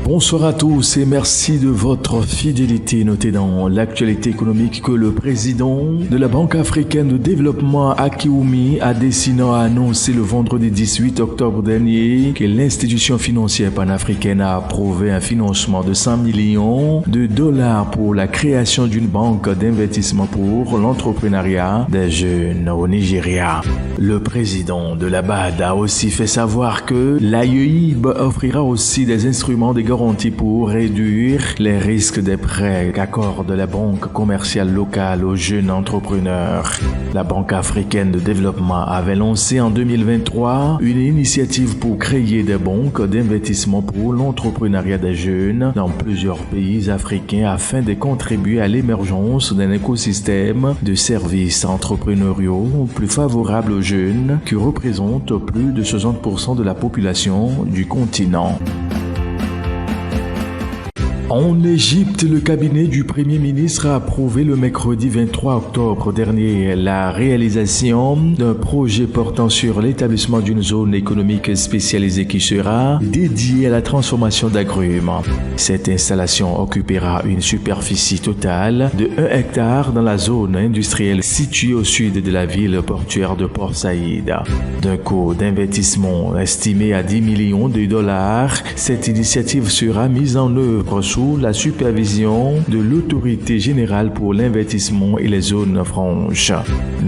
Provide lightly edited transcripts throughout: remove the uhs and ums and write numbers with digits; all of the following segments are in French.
Bonsoir à tous et merci de votre fidélité. Notez dans l'actualité économique que le président de la Banque africaine de développement Akioumi a annoncé le vendredi 18 octobre dernier que l'institution financière panafricaine a approuvé un financement de 100 millions de dollars pour la création d'une banque d'investissement pour l'entrepreneuriat des jeunes au Nigeria. Le président de la BAD a aussi fait savoir que l'AEIB offrira aussi des instruments de garantie pour réduire les risques des prêts qu'accorde la Banque commerciale locale aux jeunes entrepreneurs. La Banque africaine de développement avait lancé en 2023 une initiative pour créer des banques d'investissement pour l'entrepreneuriat des jeunes dans plusieurs pays africains afin de contribuer à l'émergence d'un écosystème de services entrepreneuriaux plus favorable aux jeunes qui représentent plus de 60% de la population du continent. En Égypte, le cabinet du Premier ministre a approuvé le mercredi 23 octobre dernier la réalisation d'un projet portant sur l'établissement d'une zone économique spécialisée qui sera dédiée à la transformation d'agrumes. Cette installation occupera une superficie totale de 1 hectare dans la zone industrielle située au sud de la ville portuaire de Port Saïd. D'un coût d'investissement estimé à 10 millions de dollars, cette initiative sera mise en œuvre sous la supervision de l'Autorité générale pour l'investissement et les zones franches.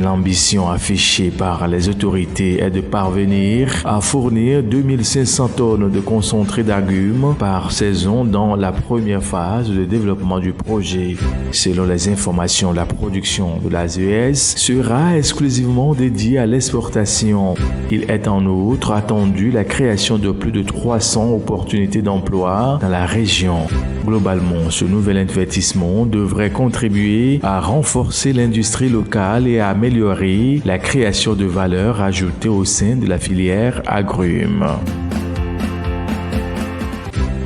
L'ambition affichée par les autorités est de parvenir à fournir 2500 tonnes de concentré d'agrumes par saison dans la première phase de développement du projet. Selon les informations, la production de l'AZES sera exclusivement dédiée à l'exportation. Il est en outre attendu la création de plus de 300 opportunités d'emploi dans la région. Globalement, ce nouvel investissement devrait contribuer à renforcer l'industrie locale et à améliorer la création de valeur ajoutée au sein de la filière agrumes.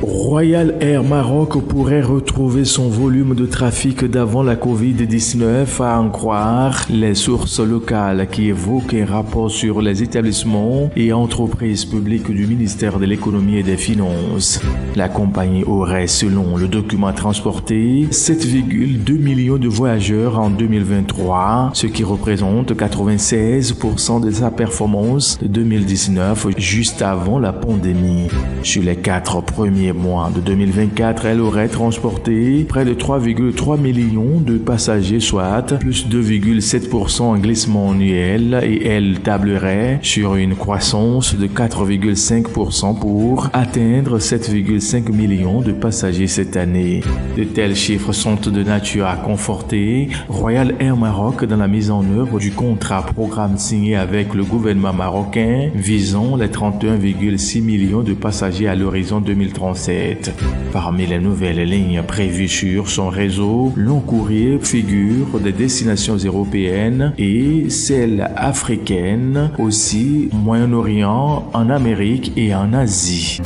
Royal Air Maroc pourrait retrouver son volume de trafic d'avant la Covid-19 à en croire les sources locales qui évoquent un rapport sur les établissements et entreprises publiques du ministère de l'économie et des finances. La compagnie aurait, selon le document, transporté 7,2 millions de voyageurs en 2023, ce qui représente 96% de sa performance de 2019 juste avant la pandémie. Sur les 4 premiers mois de 2024, elle aurait transporté près de 3,3 millions de passagers, soit plus 2,7% en glissement annuel, et elle tablerait sur une croissance de 4,5% pour atteindre 7,5 millions de passagers cette année. De tels chiffres sont de nature à conforter Royal Air Maroc dans la mise en œuvre du contrat programme signé avec le gouvernement marocain visant les 31,6 millions de passagers à l'horizon 2037. Parmi les nouvelles lignes prévues sur son réseau, long courrier figure des destinations européennes et celles africaines, aussi Moyen-Orient, en Amérique et en Asie.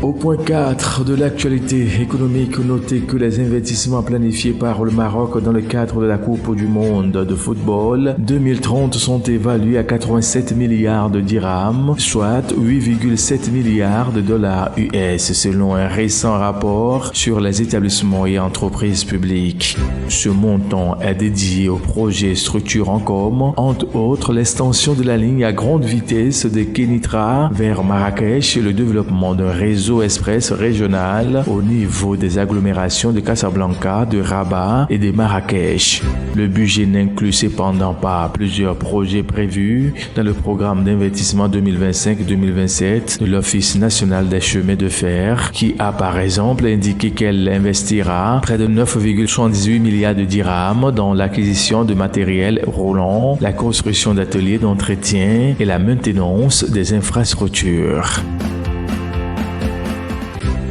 Au point 4 de l'actualité économique, notez que les investissements planifiés par le Maroc dans le cadre de la Coupe du Monde de football 2030 sont évalués à 87 milliards de dirhams, soit 8,7 milliards de dollars US, selon un récent rapport sur les établissements et entreprises publiques. Ce montant est dédié aux projets structurants comme, entre autres, l'extension de la ligne à grande vitesse de Kenitra vers Marrakech et le développement d'un réseau express régional au niveau des agglomérations de Casablanca, de Rabat et de Marrakech. Le budget n'inclut cependant pas plusieurs projets prévus dans le programme d'investissement 2025-2027 de l'Office national des chemins de fer, qui a par exemple indiqué qu'elle investira près de 9,78 milliards de dirhams dans l'acquisition de matériel roulant, la construction d'ateliers d'entretien et la maintenance des infrastructures.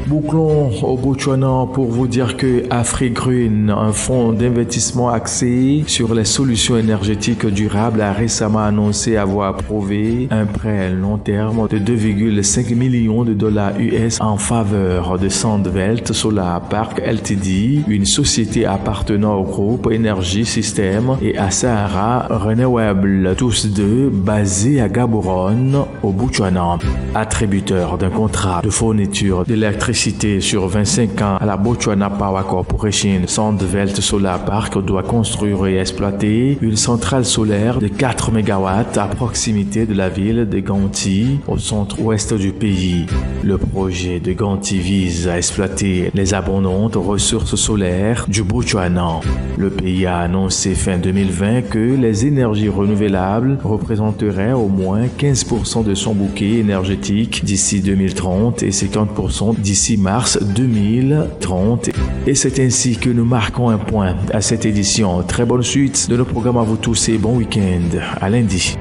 Bouclons au Botswana pour vous dire que AfriGreen, un fonds d'investissement axé sur les solutions énergétiques durables, a récemment annoncé avoir approuvé un prêt long terme de 2,5 millions de dollars US en faveur de Sandveld Solar Park Ltd, une société appartenant au groupe Energy System, et à Sahara Renewable, tous deux basés à Gaborone au Botswana. Attributeur d'un contrat de fourniture d'électricité sur 25 ans à la Botswana Power Corporation, Sandveld Solar Park doit construire et exploiter une centrale solaire de 4 MW à proximité de la ville de Ganti, au centre-ouest du pays. Le projet de Ganti vise à exploiter les abondantes ressources solaires du Botswana. Le pays a annoncé fin 2020 que les énergies renouvelables représenteraient au moins 15% de son bouquet énergétique d'ici 2030 et 50% d'ici mars 2030. Et c'est ainsi que nous marquons un point à cette édition. Très bonne suite de nos programmes à vous tous et bon week-end. À lundi.